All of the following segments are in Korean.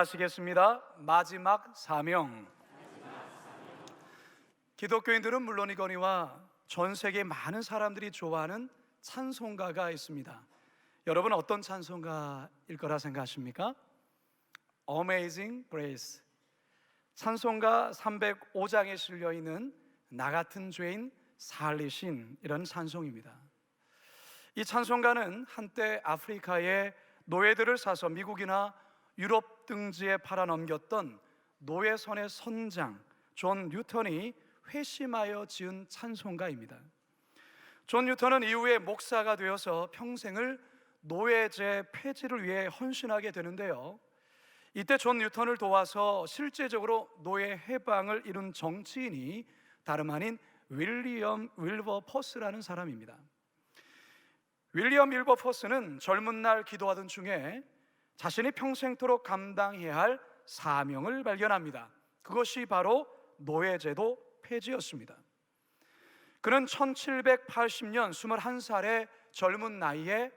따라하시겠습니다. 마지막 사명. 기독교인들은 물론이거니와 전 세계 많은 사람들이 좋아하는 찬송가가 있습니다. 여러분 어떤 찬송가일 거라 생각하십니까? Amazing Grace. 찬송가 305장에 실려 있는 나 같은 죄인 살리신, 이런 찬송입니다. 이 찬송가는 한때 아프리카의 노예들을 사서 미국이나 유럽 등지에 팔아넘겼던 노예선의 선장 존 뉴턴이 회심하여 지은 찬송가입니다. 존 뉴턴은 이후에 목사가 되어서 평생을 노예제 폐지를 위해 헌신하게 되는데요, 이때 존 뉴턴을 도와서 실제적으로 노예 해방을 이룬 정치인이 다름 아닌 윌리엄 윌버포스라는 사람입니다. 윌리엄 윌버포스는 젊은 날 기도하던 중에 자신이 평생토록 감당해야 할 사명을 발견합니다. 그것이 바로 노예제도 폐지였습니다. 그는 1780년 21살의 젊은 나이에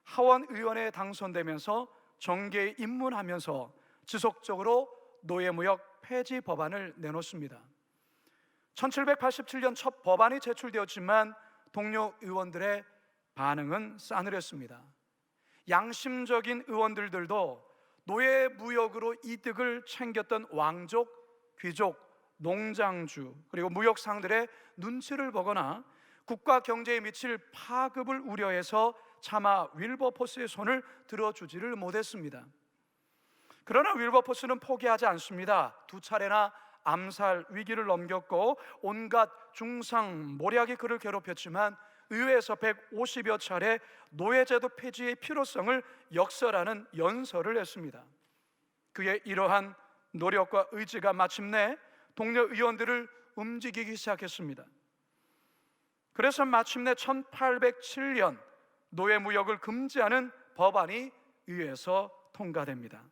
하원 의원에 당선되면서 정계에 입문하면서 지속적으로 노예무역 폐지 법안을 내놓습니다. 1787년 첫 법안이 제출되었지만 동료 의원들의 반응은 싸늘했습니다. 양심적인 의원들도 노예 무역으로 이득을 챙겼던 왕족, 귀족, 농장주 그리고 무역상들의 눈치를 보거나 국가 경제에 미칠 파급을 우려해서 차마 윌버포스의 손을 들어주지를 못했습니다. 그러나 윌버포스는 포기하지 않습니다. 2차례나 암살 위기를 넘겼고 온갖 중상모략이 그를 괴롭혔지만 의회에서 150여 차례 노예제도 폐지의 필요성을 역설하는 연설을 했습니다. 그의 이러한 노력과 의지가 마침내 동료 의원들을 움직이기 시작했습니다. 그래서 마침내 1807년 노예무역을 금지하는 법안이 의회에서 통과됩니다.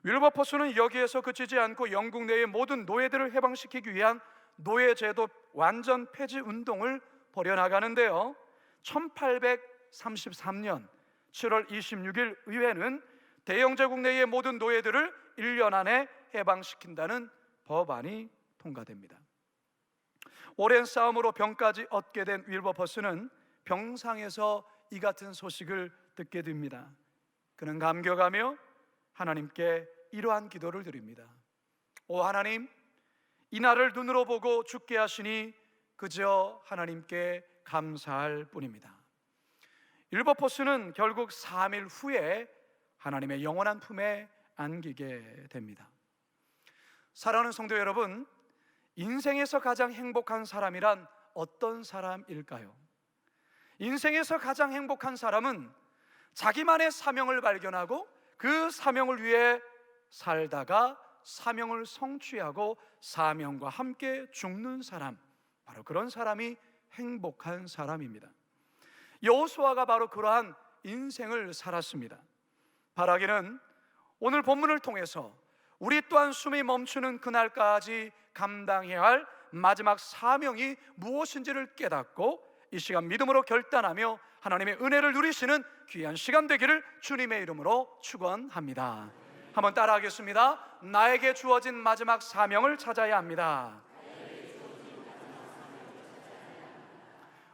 윌버포스는 여기에서 그치지 않고 영국 내의 모든 노예들을 해방시키기 위한 노예제도 완전 폐지 운동을 벌여나가는데요, 1833년 7월 26일 의회는 대영제국 내의 모든 노예들을 1년 안에 해방시킨다는 법안이 통과됩니다. 오랜 싸움으로 병까지 얻게 된 윌버포스는 병상에서 이 같은 소식을 듣게 됩니다. 그는 감격하며 하나님께 이러한 기도를 드립니다. 오 하나님, 이 날을 눈으로 보고 죽게 하시니 그저 하나님께 감사할 뿐입니다. 윌버포스는 결국 3일 후에 하나님의 영원한 품에 안기게 됩니다. 사랑하는 성도 여러분, 인생에서 가장 행복한 사람이란 어떤 사람일까요? 인생에서 가장 행복한 사람은 자기만의 사명을 발견하고 그 사명을 위해 살다가 사명을 성취하고 사명과 함께 죽는 사람, 바로 그런 사람이 행복한 사람입니다. 여호수아가 바로 그러한 인생을 살았습니다. 바라기는 오늘 본문을 통해서 우리 또한 숨이 멈추는 그날까지 감당해야 할 마지막 사명이 무엇인지를 깨닫고 이 시간 믿음으로 결단하며 하나님의 은혜를 누리시는 귀한 시간 되기를 주님의 이름으로 축원합니다. 한번 따라하겠습니다. 나에게 주어진 마지막 사명을 찾아야 합니다.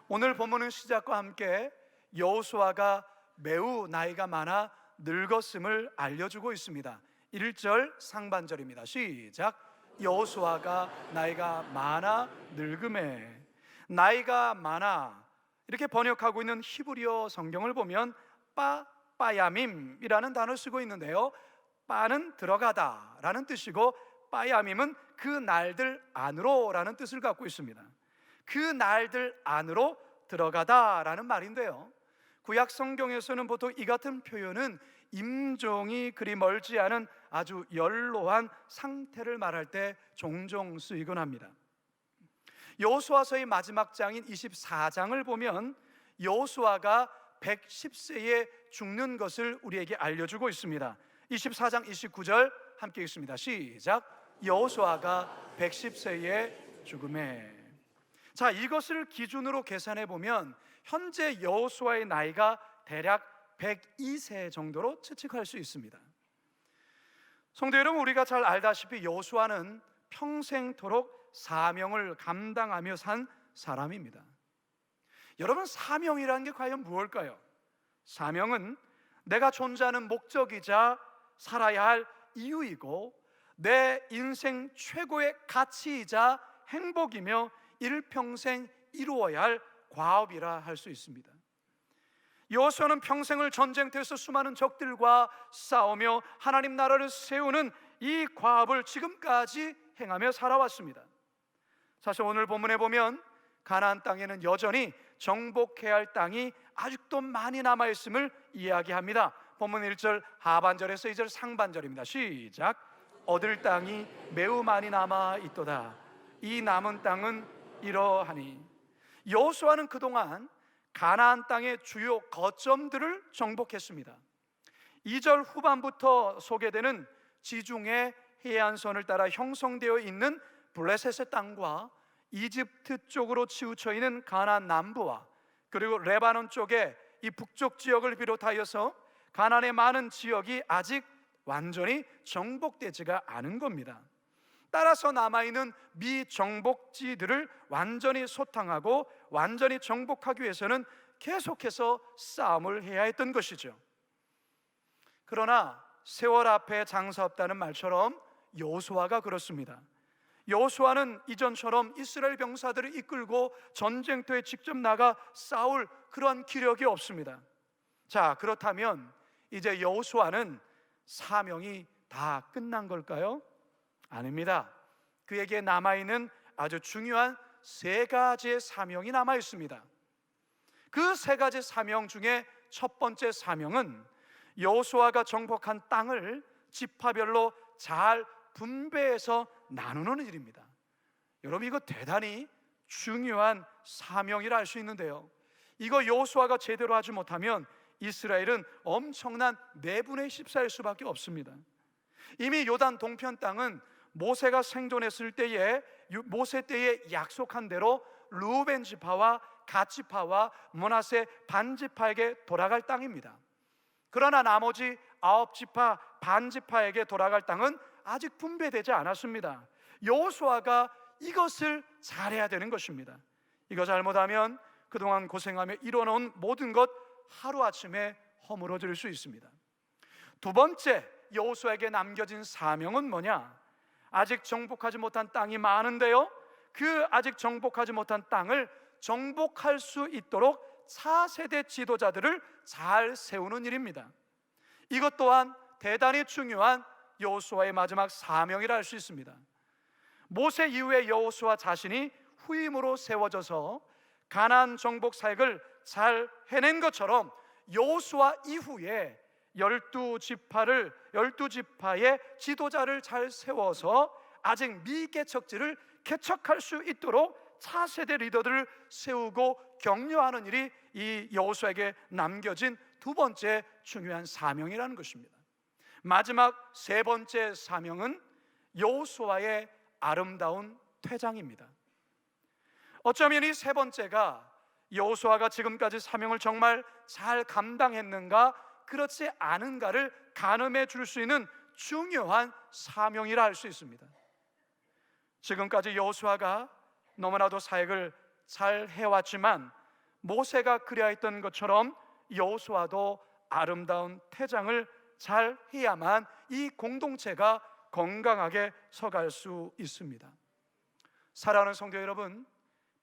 오늘 본문은 시작과 함께 여호수아가 매우 나이가 많아 늙었음을 알려주고 있습니다. 1절 상반절입니다. 시작. 여호수아가 나이가 많아 늙음에. 나이가 많아, 이렇게 번역하고 있는 히브리어 성경을 보면 빠야밈이라는 단어를 쓰고 있는데요, 빠는 들어가다 라는 뜻이고 빠야밈은 그 날들 안으로 라는 뜻을 갖고 있습니다. 그 날들 안으로 들어가다 라는 말인데요, 구약 성경에서는 보통 이 같은 표현은 임종이 그리 멀지 않은 아주 연로한 상태를 말할 때 종종 쓰이곤 합니다. 여호수아서의 마지막 장인 24장을 보면 여호수아가 110세에 죽는 것을 우리에게 알려주고 있습니다. 24장 29절 함께 읽습니다. 시작. 여호수아가 110세에 죽음에. 자, 이것을 기준으로 계산해 보면 현재 여호수아의 나이가 대략 102세 정도로 추측할 수 있습니다. 성도 여러분, 우리가 잘 알다시피 여호수아는 평생토록 사명을 감당하며 산 사람입니다. 여러분, 사명이라는 게 과연 무엇일까요? 사명은 내가 존재하는 목적이자 살아야 할 이유이고 내 인생 최고의 가치이자 행복이며 일평생 이루어야 할 과업이라 할 수 있습니다. 여호수아는 평생을 전쟁터에서 수많은 적들과 싸우며 하나님 나라를 세우는 이 과업을 지금까지 행하며 살아왔습니다. 사실 오늘 본문에 보면 가나안 땅에는 여전히 정복해야 할 땅이 아직도 많이 남아있음을 이야기합니다. 본문 1절 하반절에서 2절 상반절입니다. 시작. 얻을 땅이 매우 많이 남아있도다. 이 남은 땅은 이러하니. 여호수아는 그동안 가나안 땅의 주요 거점들을 정복했습니다. 2절 후반부터 소개되는 지중해 해안선을 따라 형성되어 있는 블레셋의 땅과 이집트 쪽으로 치우쳐 있는 가나안 남부와 그리고 레바논 쪽의 이 북쪽 지역을 비롯하여서 가나안의 많은 지역이 아직 완전히 정복되지가 않은 겁니다. 따라서 남아있는 미정복지들을 완전히 소탕하고 완전히 정복하기 위해서는 계속해서 싸움을 해야 했던 것이죠. 그러나 세월 앞에 장사 없다는 말처럼 여호수아가 그렇습니다. 여호수아는 이전처럼 이스라엘 병사들을 이끌고 전쟁터에 직접 나가 싸울 그러한 기력이 없습니다. 자, 그렇다면 이제 여호수아는 사명이 다 끝난 걸까요? 아닙니다. 그에게 남아있는 아주 중요한 세 가지의 사명이 남아있습니다. 그 세 가지 사명 중에 첫 번째 사명은 여호수아가 정복한 땅을 지파별로 잘 분배해서 나누는 일입니다. 여러분, 이거 대단히 중요한 사명이라 할 수 있는데요, 이거 여호수아가 제대로 하지 못하면 이스라엘은 엄청난 내분의 십사일 수밖에 없습니다. 이미 요단 동편 땅은 모세가 생존했을 때에 모세 때에 약속한 대로 르우벤 지파와 갓 지파와 므낫세 반 지파에게 돌아갈 땅입니다. 그러나 나머지 9지파 반 지파에게 돌아갈 땅은 아직 분배되지 않았습니다. 여호수아가 이것을 잘해야 되는 것입니다. 이거 잘못하면 그동안 고생하며 이뤄놓은 모든 것 하루아침에 허물어질 수 있습니다. 두 번째, 여호수아에게 남겨진 사명은 뭐냐? 아직 정복하지 못한 땅이 많은데요, 그 아직 정복하지 못한 땅을 정복할 수 있도록 차세대 지도자들을 잘 세우는 일입니다. 이것 또한 대단히 중요한 여호수아의 마지막 사명이라 할 수 있습니다. 모세 이후에 여호수아 자신이 후임으로 세워져서 가나안 정복 사역을 잘 해낸 것처럼 여호수아 이후에 12지파의 지도자를 잘 세워서 아직 미개척지를 개척할 수 있도록 차세대 리더들을 세우고 격려하는 일이 이 여호수아에게 남겨진 두 번째 중요한 사명이라는 것입니다. 마지막 세 번째 사명은 여호수아의 아름다운 퇴장입니다. 어쩌면 이 세 번째가 여호수아가 지금까지 사명을 정말 잘 감당했는가 그렇지 않은가를 가늠해 줄 수 있는 중요한 사명이라 할 수 있습니다. 지금까지 여호수아가 너무나도 사역을 잘 해왔지만 모세가 그리하였던 것처럼 여호수아도 아름다운 퇴장을 잘 해야만 이 공동체가 건강하게 서갈 수 있습니다. 사랑하는 성도 여러분,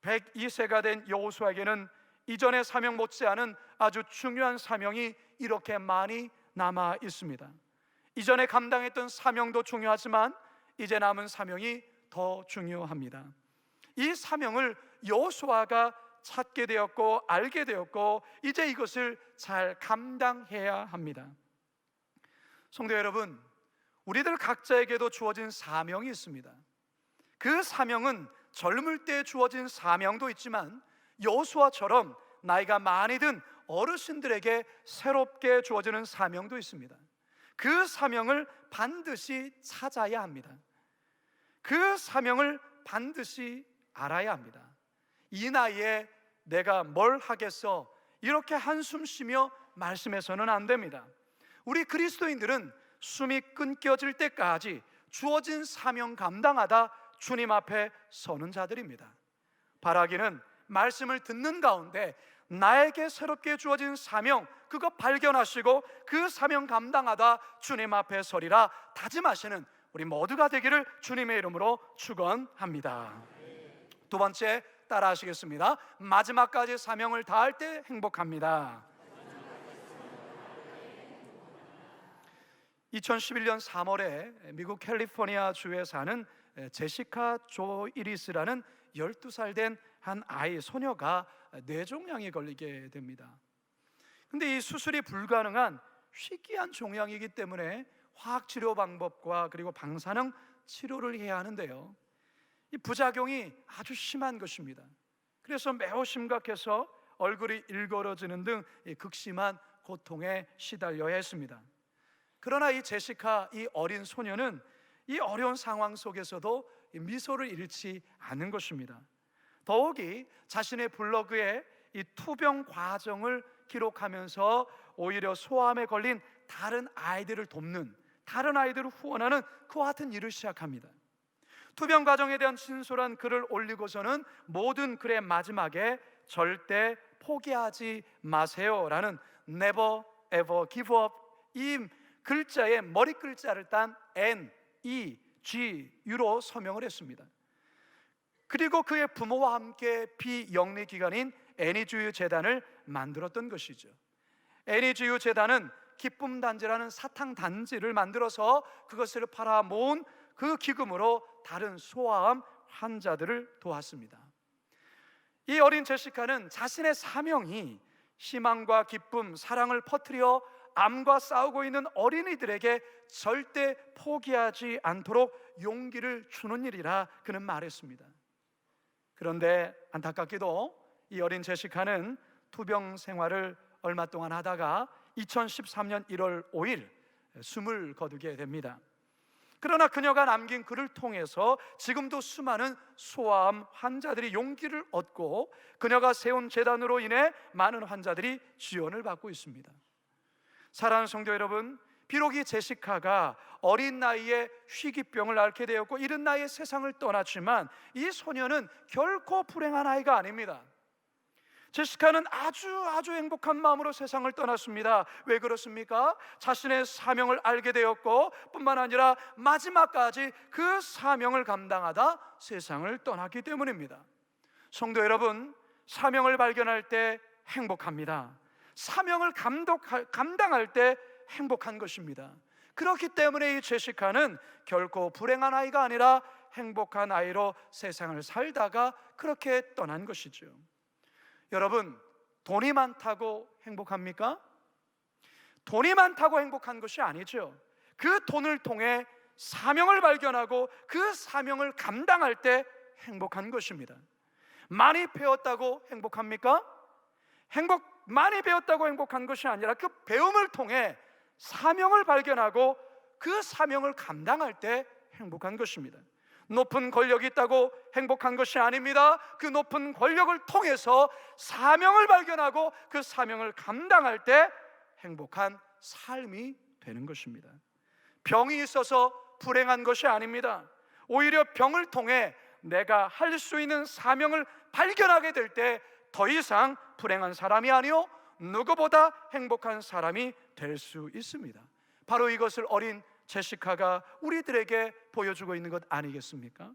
102세가 된 여호수아에게는 이전의 사명 못지않은 아주 중요한 사명이 이렇게 많이 남아 있습니다. 이전에 감당했던 사명도 중요하지만 이제 남은 사명이 더 중요합니다. 이 사명을 여호수아가 찾게 되었고 알게 되었고 이제 이것을 잘 감당해야 합니다. 성도 여러분, 우리들 각자에게도 주어진 사명이 있습니다. 그 사명은 젊을 때 주어진 사명도 있지만 여호수아처럼 나이가 많이 든 어르신들에게 새롭게 주어지는 사명도 있습니다. 그 사명을 반드시 찾아야 합니다. 그 사명을 반드시 알아야 합니다. 이 나이에 내가 뭘 하겠어? 이렇게 한숨 쉬며 말씀해서는 안 됩니다. 우리 그리스도인들은 숨이 끊겨질 때까지 주어진 사명 감당하다 주님 앞에 서는 자들입니다. 바라기는 말씀을 듣는 가운데 나에게 새롭게 주어진 사명, 그거 발견하시고 그 사명 감당하다 주님 앞에 서리라 다짐하시는 우리 모두가 되기를 주님의 이름으로 축원합니다. 두 번째, 따라 하시겠습니다. 마지막까지 사명을 다할 때 행복합니다. 2011년 3월에 미국 캘리포니아 주에 사는 제시카 조 이리스라는 12살 된 한 아이 소녀가 뇌종양에 걸리게 됩니다. 근데 이 수술이 불가능한 희귀한 종양이기 때문에 화학치료 방법과 그리고 방사능 치료를 해야 하는데요, 이 부작용이 아주 심한 것입니다. 그래서 매우 심각해서 얼굴이 일그러지는 등 극심한 고통에 시달려야 했습니다. 그러나 이 제시카, 이 어린 소녀는 이 어려운 상황 속에서도 미소를 잃지 않은 것입니다. 더욱이 자신의 블로그에 이 투병 과정을 기록하면서 오히려 소아암에 걸린 다른 아이들을 돕는, 다른 아이들을 후원하는 그와 같은 일을 시작합니다. 투병 과정에 대한 진솔한 글을 올리고서는 모든 글의 마지막에 절대 포기하지 마세요라는 Never ever give up, 이 글자의 머리 글자를 딴 NEGU로 서명을 했습니다. 그리고 그의 부모와 함께 비영리 기관인 애니주유 재단을 만들었던 것이죠. 애니주유 재단은 기쁨 단지라는 사탕 단지를 만들어서 그것을 팔아 모은 그 기금으로 다른 소아암 환자들을 도왔습니다. 이 어린 제시카는 자신의 사명이 희망과 기쁨, 사랑을 퍼뜨려 암과 싸우고 있는 어린이들에게 절대 포기하지 않도록 용기를 주는 일이라 그는 말했습니다. 그런데 안타깝게도 이 어린 제시카는 투병 생활을 얼마 동안 하다가 2013년 1월 5일 숨을 거두게 됩니다. 그러나 그녀가 남긴 글을 통해서 지금도 수많은 소아암 환자들이 용기를 얻고 그녀가 세운 재단으로 인해 많은 환자들이 지원을 받고 있습니다. 사랑하는 성도 여러분, 비록 이 제시카가 어린 나이에 희귀병을 앓게 되었고 이른 나이에 세상을 떠났지만 이 소녀는 결코 불행한 아이가 아닙니다. 제시카는 아주 행복한 마음으로 세상을 떠났습니다. 왜 그렇습니까? 자신의 사명을 알게 되었고 뿐만 아니라 마지막까지 그 사명을 감당하다 세상을 떠났기 때문입니다. 성도 여러분, 사명을 발견할 때 행복합니다. 사명을 감당할 때 행복한 것입니다. 그렇기 때문에 이 제시카는 결코 불행한 아이가 아니라 행복한 아이로 세상을 살다가 그렇게 떠난 것이죠. 여러분, 돈이 많다고 행복합니까? 돈이 많다고 행복한 것이 아니죠. 그 돈을 통해 사명을 발견하고 그 사명을 감당할 때 행복한 것입니다. 많이 배웠다고 행복합니까? 많이 배웠다고 행복한 것이 아니라 그 배움을 통해 사명을 발견하고 그 사명을 감당할 때 행복한 것입니다. 높은 권력이 있다고 행복한 것이 아닙니다. 그 높은 권력을 통해서 사명을 발견하고 그 사명을 감당할 때 행복한 삶이 되는 것입니다. 병이 있어서 불행한 것이 아닙니다. 오히려 병을 통해 내가 할 수 있는 사명을 발견하게 될 때 더 이상 불행한 사람이 아니요 누구보다 행복한 사람이 될 수 있습니다. 바로 이것을 어린 제시카가 우리들에게 보여주고 있는 것 아니겠습니까?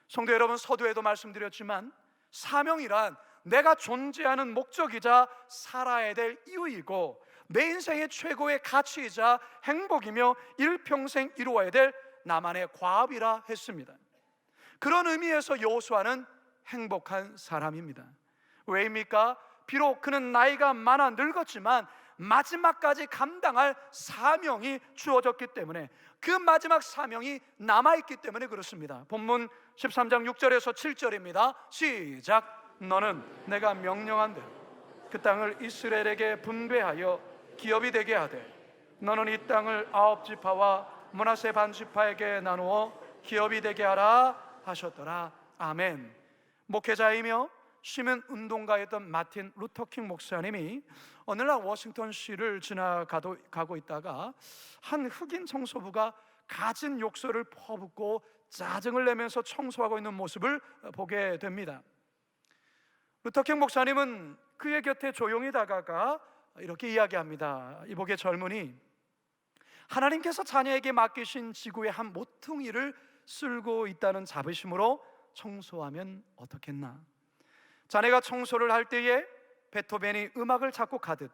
성도 여러분, 서두에도 말씀드렸지만 사명이란 내가 존재하는 목적이자 살아야 될 이유이고 내 인생의 최고의 가치이자 행복이며 일평생 이루어야 될 나만의 과업이라 했습니다. 그런 의미에서 여호수아는 행복한 사람입니다. 왜입니까? 비록 그는 나이가 많아 늙었지만 마지막까지 감당할 사명이 주어졌기 때문에, 그 마지막 사명이 남아있기 때문에 그렇습니다. 본문 13장 6절에서 7절입니다 시작. 너는 내가 명령한 대로 그 땅을 이스라엘에게 분배하여 기업이 되게 하되 너는 이 땅을 9지파와 므낫세 반지파에게 나누어 기업이 되게 하라 하셨더라. 아멘. 목회자이며 시민 운동가였던 마틴 루터킹 목사님이 어느 날 워싱턴시를 지나가고 있다가 한 흑인 청소부가 갖은 욕설을 퍼붓고 짜증을 내면서 청소하고 있는 모습을 보게 됩니다. 루터킹 목사님은 그의 곁에 조용히 다가가 이렇게 이야기합니다. 이복의 젊은이, 하나님께서 자녀에게 맡기신 지구의 한 모퉁이를 쓸고 있다는 자부심으로 청소하면 어떻겠나? 자네가 청소를 할 때에 베토벤이 음악을 작곡하듯,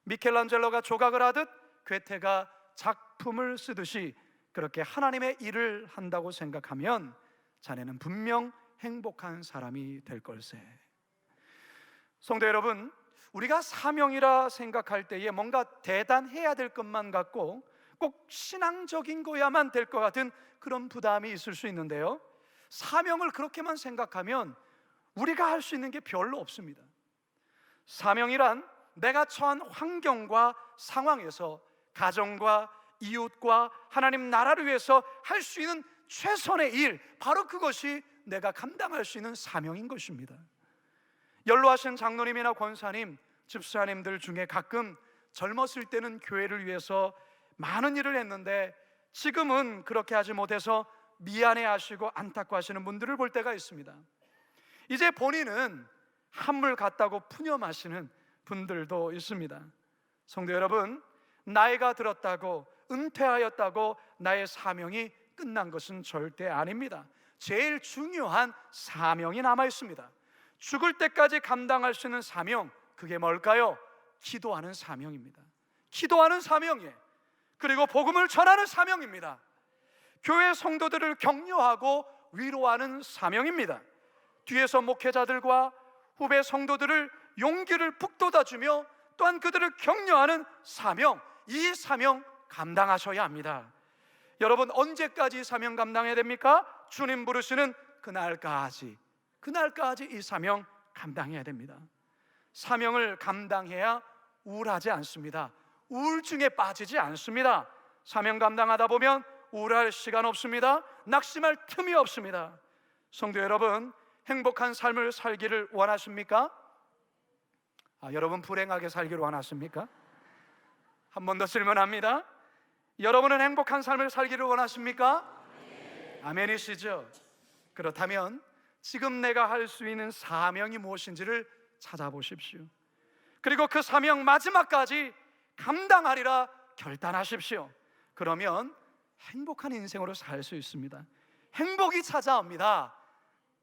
미켈란젤로가 조각을 하듯, 괴테가 작품을 쓰듯이 그렇게 하나님의 일을 한다고 생각하면 자네는 분명 행복한 사람이 될 걸세. 성도 여러분, 우리가 사명이라 생각할 때에 뭔가 대단해야 될 것만 같고 꼭 신앙적인 거야만 될 것 같은 그런 부담이 있을 수 있는데요, 사명을 그렇게만 생각하면 우리가 할 수 있는 게 별로 없습니다. 사명이란 내가 처한 환경과 상황에서 가정과 이웃과 하나님 나라를 위해서 할 수 있는 최선의 일, 바로 그것이 내가 감당할 수 있는 사명인 것입니다. 연로하신 장로님이나 권사님, 집사님들 중에 가끔 젊었을 때는 교회를 위해서 많은 일을 했는데 지금은 그렇게 하지 못해서 미안해하시고 안타까워하시는 분들을 볼 때가 있습니다. 이제 본인은 한물 같다고 푸념하시는 분들도 있습니다. 성도 여러분, 나이가 들었다고, 은퇴하였다고 나의 사명이 끝난 것은 절대 아닙니다. 제일 중요한 사명이 남아 있습니다. 죽을 때까지 감당할 수 있는 사명, 그게 뭘까요? 기도하는 사명입니다. 기도하는 사명이에요. 그리고 복음을 전하는 사명입니다. 교회 성도들을 격려하고 위로하는 사명입니다. 뒤에서 목회자들과 후배 성도들을 용기를 북돋아주며 또한 그들을 격려하는 사명, 이 사명 감당하셔야 합니다. 여러분, 언제까지 사명 감당해야 됩니까? 주님 부르시는 그날까지 이 사명 감당해야 됩니다. 사명을 감당해야 우울하지 않습니다. 우울증에 빠지지 않습니다. 사명 감당하다 보면 우울할 시간 없습니다. 낙심할 틈이 없습니다. 성도 여러분, 행복한 삶을 살기를 원하십니까? 여러분 불행하게 살기를 원하십니까? 한 번 더 질문합니다. 여러분은 행복한 삶을 살기를 원하십니까? 아멘이시죠? 그렇다면 지금 내가 할 수 있는 사명이 무엇인지를 찾아보십시오. 그리고 그 사명 마지막까지 감당하리라 결단하십시오. 그러면 행복한 인생으로 살 수 있습니다. 행복이 찾아옵니다.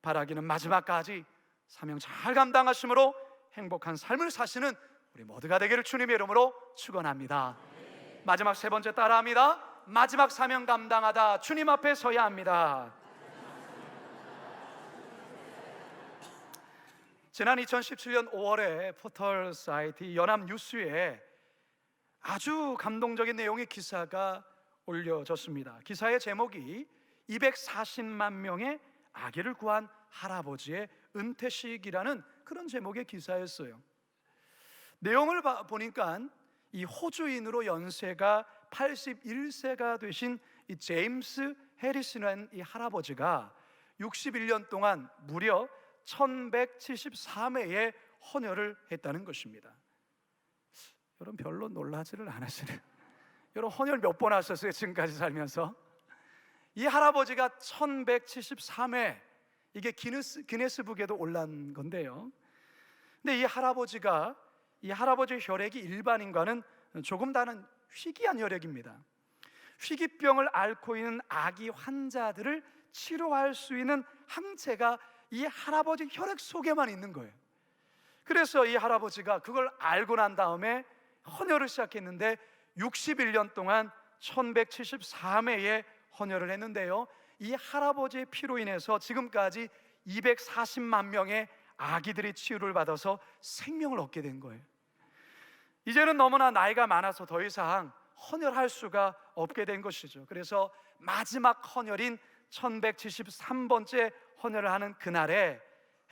바라기는 마지막까지 사명 잘 감당하심으로 행복한 삶을 사시는 우리 모두가 되기를 주님의 이름으로 축원합니다. 마지막 세 번째 따라합니다. 마지막 사명 감당하다 주님 앞에 서야 합니다. 지난 2017년 5월에 포털 사이트 연합뉴스에 아주 감동적인 내용의 기사가 올려졌습니다. 기사의 제목이 240만 명의 아기를 구한 할아버지의 은퇴식이라는 그런 제목의 기사였어요. 내용을 보니까 이 호주인으로 연세가 81세가 되신 이 제임스 해리슨이라는 이 할아버지가 61년 동안 무려 1173회의 헌혈을 했다는 것입니다. 여러분 별로 놀라지를 않으시네요. 여러분 헌혈 몇 번 하셨어요? 지금까지 살면서? 이 할아버지가 1173회, 이게 기네스북에도 올란 건데요. 근데 이 할아버지의 혈액이 일반인과는 조금 다른 희귀한 혈액입니다. 희귀병을 앓고 있는 아기 환자들을 치료할 수 있는 항체가 이 할아버지 혈액 속에만 있는 거예요. 그래서 이 할아버지가 그걸 알고 난 다음에 헌혈을 시작했는데 61년 동안 1173회의 헌혈을 했는데요, 이 할아버지의 피로 인해서 지금까지 240만 명의 아기들이 치유를 받아서 생명을 얻게 된 거예요. 이제는 너무나 나이가 많아서 더 이상 헌혈할 수가 없게 된 것이죠. 그래서 마지막 헌혈인 1173번째 헌혈을 하는 그날에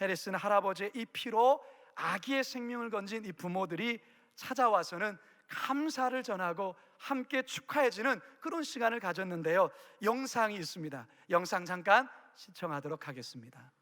해리슨 할아버지의 이 피로 아기의 생명을 건진 이 부모들이 찾아와서는 감사를 전하고 함께 축하해주는 그런 시간을 가졌는데요, 영상이 있습니다. 영상 잠깐 시청하도록 하겠습니다.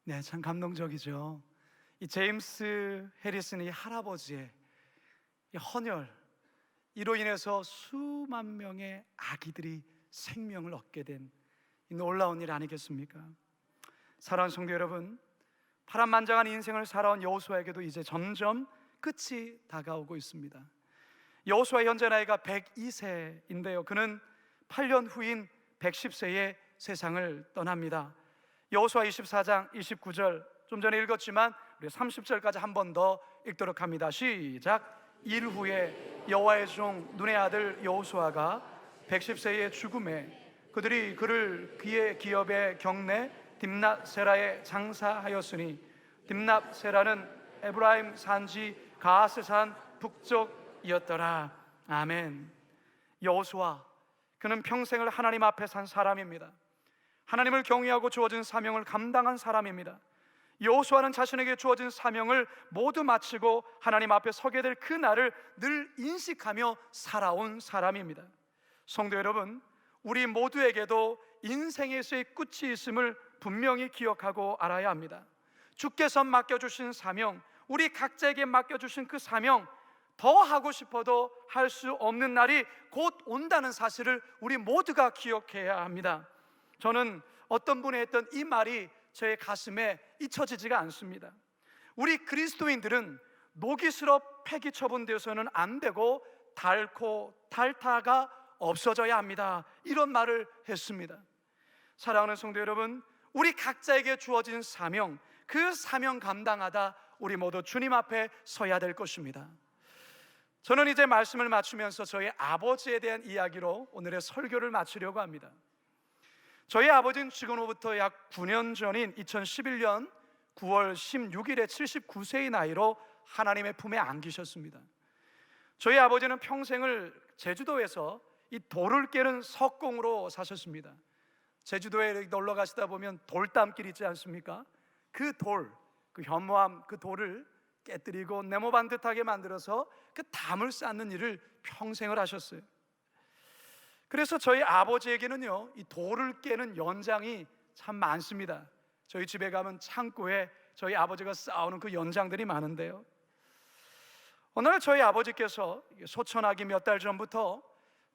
네, 참 감동적이죠. 이 제임스 해리슨의 할아버지의 이 헌혈, 이로 인해서 수만 명의 아기들이 생명을 얻게 된 이 놀라운 일 아니겠습니까? 사랑하는 성도 여러분, 파란만장한 인생을 살아온 여호수아에게도 이제 점점 끝이 다가오고 있습니다. 여호수아의 현재 나이가 102세인데요 그는 8년 후인 110세에 세상을 떠납니다. 여호수아 24장 29절, 좀 전에 읽었지만 우리 30절까지 한 번 더 읽도록 합니다. 시작. 일 후에 여호와의 종 눈의 아들 여호수아가 110세의 죽음에 그들이 그를 그의 기업의 경내 딥낫세라에 장사하였으니, 딥낫세라는 에브라임 산지 가스산 북쪽이었더라. 아멘. 여호수아, 그는 평생을 하나님 앞에 산 사람입니다. 하나님을 경외하고 주어진 사명을 감당한 사람입니다. 여호수아는 자신에게 주어진 사명을 모두 마치고 하나님 앞에 서게 될 그 날을 늘 인식하며 살아온 사람입니다. 성도 여러분, 우리 모두에게도 인생에서의 끝이 있음을 분명히 기억하고 알아야 합니다. 주께서 맡겨주신 사명, 우리 각자에게 맡겨주신 그 사명, 더 하고 싶어도 할 수 없는 날이 곧 온다는 사실을 우리 모두가 기억해야 합니다. 저는 어떤 분이 했던 이 말이 저의 가슴에 잊혀지지가 않습니다. 우리 그리스도인들은 노기스럽 폐기 처분되어서는 안 되고 닳고 닳다가 없어져야 합니다. 이런 말을 했습니다. 사랑하는 성도 여러분, 우리 각자에게 주어진 사명, 그 사명 감당하다 우리 모두 주님 앞에 서야 될 것입니다. 저는 이제 말씀을 마치면서 저희 아버지에 대한 이야기로 오늘의 설교를 마치려고 합니다. 저희 아버지는 지금으로부터 약 9년 전인 2011년 9월 16일에 79세의 나이로 하나님의 품에 안기셨습니다. 저희 아버지는 평생을 제주도에서 이 돌을 깨는 석공으로 사셨습니다. 제주도에 놀러 가시다 보면 돌담길 있지 않습니까? 그 돌, 그 현무암 그 돌을 깨뜨리고 네모반듯하게 만들어서 그 담을 쌓는 일을 평생을 하셨어요. 그래서 저희 아버지에게는요, 이 돌을 깨는 연장이 참 많습니다. 저희 집에 가면 창고에 저희 아버지가 쌓아오는 그 연장들이 많은데요, 어느 날 저희 아버지께서 소천하기 몇 달 전부터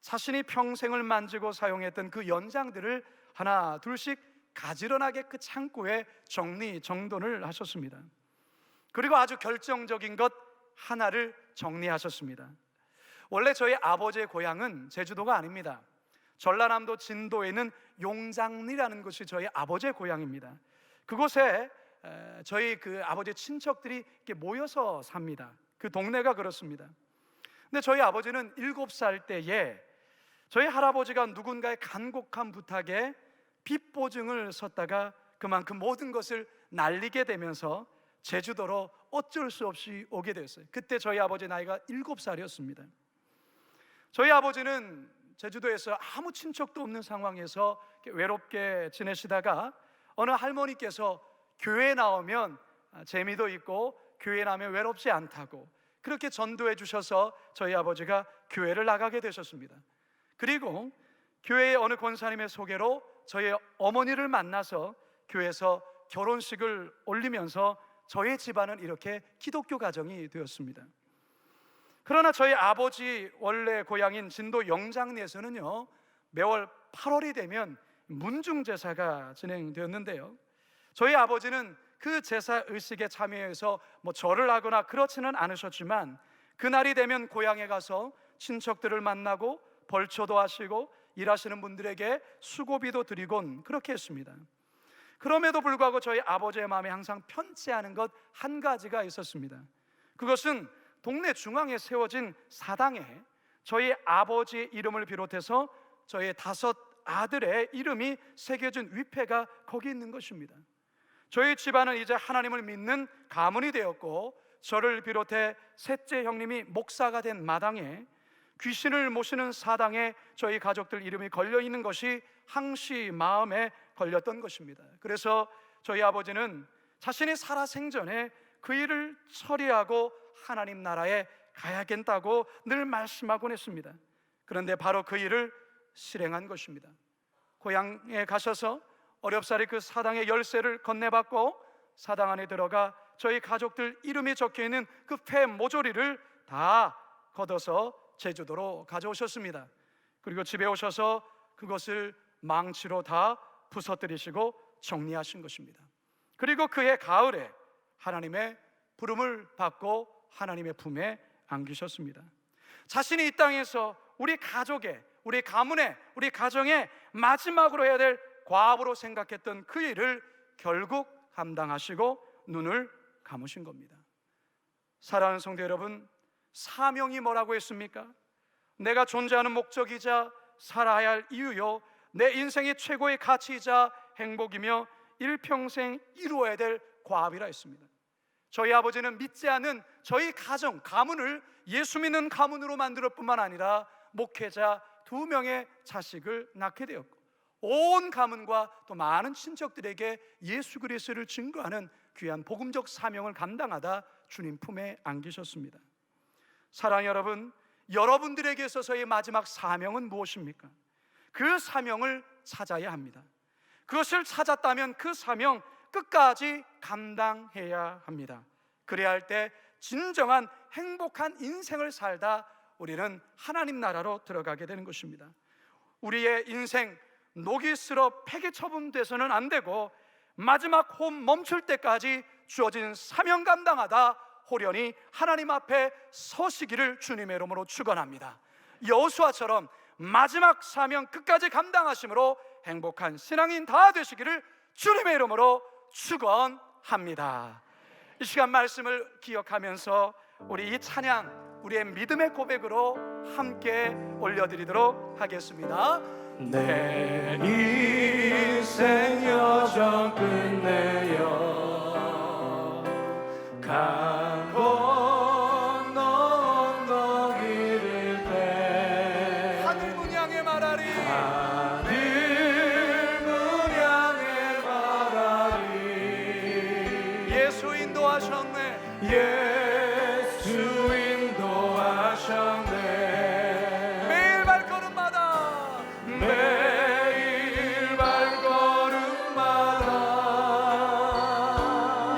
자신이 평생을 만지고 사용했던 그 연장들을 하나 둘씩 가지런하게 그 창고에 정리정돈을 하셨습니다. 그리고 아주 결정적인 것 하나를 정리하셨습니다. 원래 저희 아버지의 고향은 제주도가 아닙니다. 전라남도 진도에 있는 용장리라는 곳이 저희 아버지의 고향입니다. 그곳에 저희 그 아버지의 친척들이 이렇게 모여서 삽니다. 그 동네가 그렇습니다. 근데 저희 아버지는 7살 때에 저희 할아버지가 누군가의 간곡한 부탁에 빚보증을 섰다가 그만큼 모든 것을 날리게 되면서 제주도로 어쩔 수 없이 오게 됐어요. 그때 저희 아버지 나이가 7살이었습니다. 저희 아버지는 제주도에서 아무 친척도 없는 상황에서 외롭게 지내시다가 어느 할머니께서 교회에 나오면 재미도 있고 교회에 나오면 외롭지 않다고 그렇게 전도해 주셔서 저희 아버지가 교회를 나가게 되셨습니다. 그리고 교회의 어느 권사님의 소개로 저희 어머니를 만나서 교회에서 결혼식을 올리면서 저희 집안은 이렇게 기독교 가정이 되었습니다. 그러나 저희 아버지 원래 고향인 진도 영장리에서는요, 매월 8월이 되면 문중제사가 진행되었는데요, 저희 아버지는 그 제사 의식에 참여해서 절을 하거나 그렇지는 않으셨지만 그날이 되면 고향에 가서 친척들을 만나고 벌초도 하시고 일하시는 분들에게 수고비도 드리곤 그렇게 했습니다. 그럼에도 불구하고 저희 아버지의 마음에 항상 편치 않은 것 한 가지가 있었습니다. 그것은 동네 중앙에 세워진 사당에 저희 아버지의 이름을 비롯해서 저희 5 아들의 이름이 새겨진 위패가 거기 있는 것입니다. 저희 집안은 이제 하나님을 믿는 가문이 되었고 저를 비롯해 셋째 형님이 목사가 된 마당에 귀신을 모시는 사당에 저희 가족들 이름이 걸려있는 것이 항시 마음에 걸렸던 것입니다. 그래서 저희 아버지는 자신이 살아생전에 그 일을 처리하고 하나님 나라에 가야겠다고 늘 말씀하곤 했습니다. 그런데 바로 그 일을 실행한 것입니다. 고향에 가셔서 어렵사리 그 사당의 열쇠를 건네받고 사당 안에 들어가 저희 가족들 이름이 적혀있는 그 폐 모조리를 다 걷어서 제주도로 가져오셨습니다. 그리고 집에 오셔서 그것을 망치로 다 부서뜨리시고 정리하신 것입니다. 그리고 그해 가을에 하나님의 부름을 받고 하나님의 품에 안기셨습니다. 자신이 이 땅에서 우리 가족의, 우리 가문의, 우리 가정의 마지막으로 해야 될 과업으로 생각했던 그 일을 결국 감당하시고 눈을 감으신 겁니다. 사랑하는 성도 여러분, 사명이 뭐라고 했습니까? 내가 존재하는 목적이자 살아야 할 이유요, 내 인생의 최고의 가치이자 행복이며 일평생 이루어야 될 과업이라 했습니다. 저희 아버지는 믿지 않는 저희 가정, 가문을 예수 믿는 가문으로 만들 뿐만 아니라 목회자 2명의 자식을 낳게 되었고, 온 가문과 또 많은 친척들에게 예수 그리스도를 증거하는 귀한 복음적 사명을 감당하다 주님 품에 안기셨습니다. 사랑하는 여러분, 여러분들에게 있어서의 마지막 사명은 무엇입니까? 그 사명을 찾아야 합니다. 그것을 찾았다면 그 사명 끝까지 감당해야 합니다. 그래야 할 때 진정한 행복한 인생을 살다 우리는 하나님 나라로 들어가게 되는 것입니다. 우리의 인생 녹이 슬어 폐기 처분돼서는 안 되고 마지막 호흡 멈출 때까지 주어진 사명 감당하다 호련히 하나님 앞에 서시기를 주님의 이름으로 축원합니다. 여호수아처럼 마지막 사명 끝까지 감당하심으로 행복한 신앙인 다 되시기를 주님의 이름으로 축원합니다. 이 시간 말씀을 기억하면서 우리 이 찬양, 우리의 믿음의 고백으로 함께 올려드리도록 하겠습니다. 내 인생 여정 끝내요 강 건너 언덕 이를 때 하늘 문 향해 말하리, 하늘 문 향해 말하리. 예수 인도하셨네, 예수 인도하셨네. 매일 발걸음마다, 매일 발걸음마다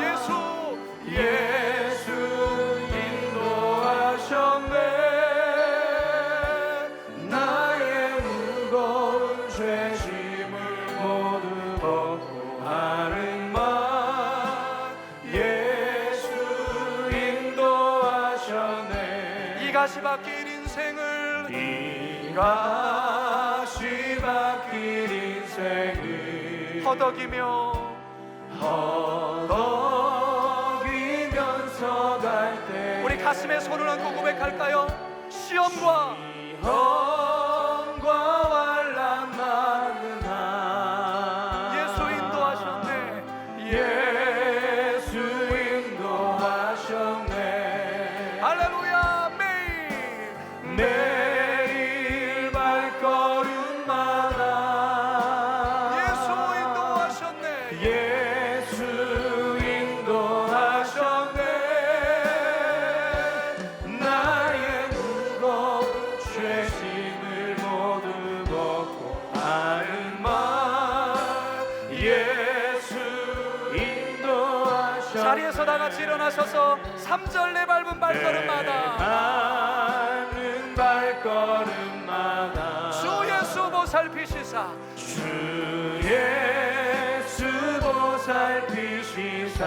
예수 인도하셨네. 나의 무거운 죄짐을 모두 벗고 하는 말 예수 인도하셨네. 이가시 바뀔 인생을, 이가시 바뀔 인생을 허덕이며 허덕이면서 갈 때 우리 가슴에 손을 얹고 고백할까요? 시험과 환란 많으나 예수 인도하셨네, 예수 인도하셨네. 할렐루야. 매일 발걸음마다 예수 인도하셨네, 예수 인도하셨네. 나의 무거운 죄짐을 모두 벗고 하는 말 예수 인도하셨네. 자리에서 다 같이 일어나셔서 3절 내 밟은 발걸음마다, 밟는 발걸음마다 주 예수 보살피시사, 주 예수 보살피시사.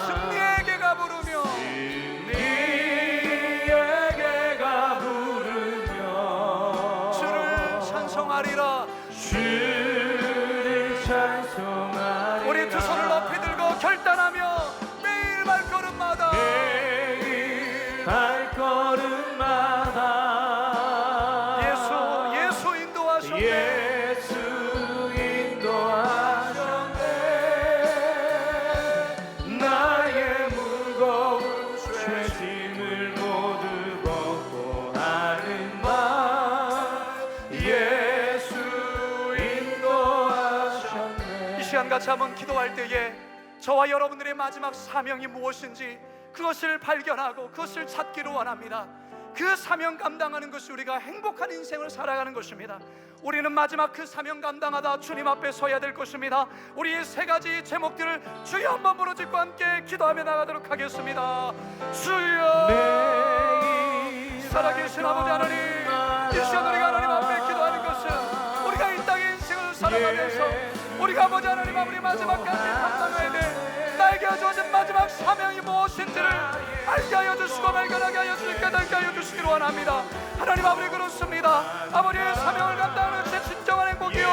승리의 개가 부르며, 승리의 개가 부르며 주를 찬송하리라, 주를 찬송하리라. 우리 두 손을 높이 들고 결단하며 매일 발걸음마다, 매일 발걸음마다 예수 인도하셨네, 예수 인도하셨네. 나의 무거운 죄짐을 모두 벗고 하는 말 예수 인도하셨네. 이 시간 같이 한번 기도할 때에 저와 여러분들의 마지막 사명이 무엇인지 그것을 발견하고 그것을 찾기를 원합니다. 그 사명 감당하는 것이 우리가 행복한 인생을 살아가는 것입니다. 우리는 마지막 그 사명 감당하다 주님 앞에 서야 될 것입니다. 우리 세 가지 제목들을 주여 한번 부르짖고 함께 기도하며 나가도록 하겠습니다. 주여, 살아계신 아버지 하나님, 이 시간 우리가 하나님 앞에 기도하는 것은 우리가 이 땅의 인생을 살아가면서 우리가 아버지 하나님 아버지 마지막까지 감당해야 돼 나에게 주어진 마지막 사명이 무엇인지를 알게 하여 주시고 발견하게 하여 주시고 깨닫게 하여 주시기를 원합니다. 하나님 아버지, 그렇습니다. 아버지의 사명을 감당하는 것이 진정한 행복이요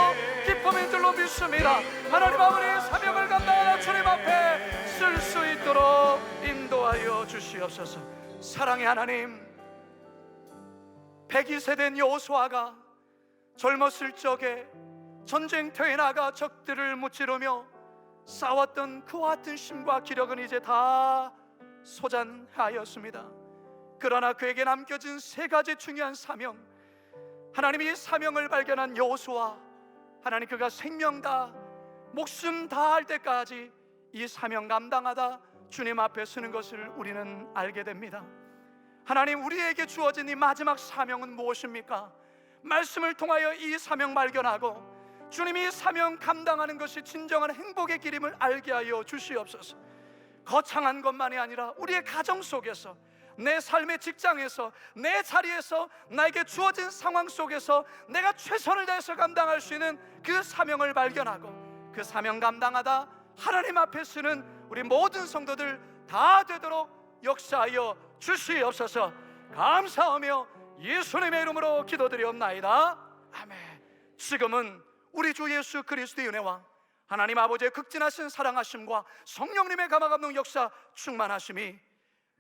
기쁨인 줄로 믿습니다. 하나님 아버지의 사명을 감당하는 주님 앞에 쓸 수 있도록 인도하여 주시옵소서. 사랑의 하나님, 102세 된 여호수아가 젊었을 적에 전쟁터에 나가 적들을 무찌르며 싸웠던 그와 같은 힘과 기력은 이제 다 소잔하였습니다. 그러나 그에게 남겨진 세 가지 중요한 사명, 하나님이 사명을 발견한 여호수아, 하나님 그가 생명 다 목숨 다할 때까지 이 사명 감당하다 주님 앞에 서는 것을 우리는 알게 됩니다. 하나님, 우리에게 주어진 이 마지막 사명은 무엇입니까? 말씀을 통하여 이 사명 발견하고 주님이 사명 감당하는 것이 진정한 행복의 길임을 알게 하여 주시옵소서. 거창한 것만이 아니라 우리의 가정 속에서, 내 삶의 직장에서, 내 자리에서, 나에게 주어진 상황 속에서 내가 최선을 다해서 감당할 수 있는 그 사명을 발견하고 그 사명 감당하다 하나님 앞에 서는 우리 모든 성도들 다 되도록 역사하여 주시옵소서. 감사하며 예수님의 이름으로 기도드리옵나이다. 아멘. 지금은 우리 주 예수 그리스도의 은혜와 하나님 아버지의 극진하신 사랑하심과 성령님의 감화감동 역사 충만하심이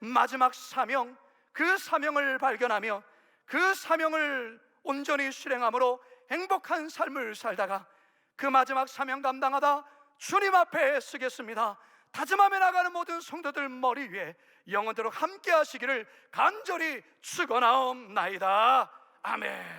마지막 사명, 그 사명을 발견하며 그 사명을 온전히 실행함으로 행복한 삶을 살다가 그 마지막 사명 감당하다 주님 앞에 서겠습니다. 다짐하며 나가는 모든 성도들 머리 위에 영원토록 함께 하시기를 간절히 축원하옵나이다. 아멘.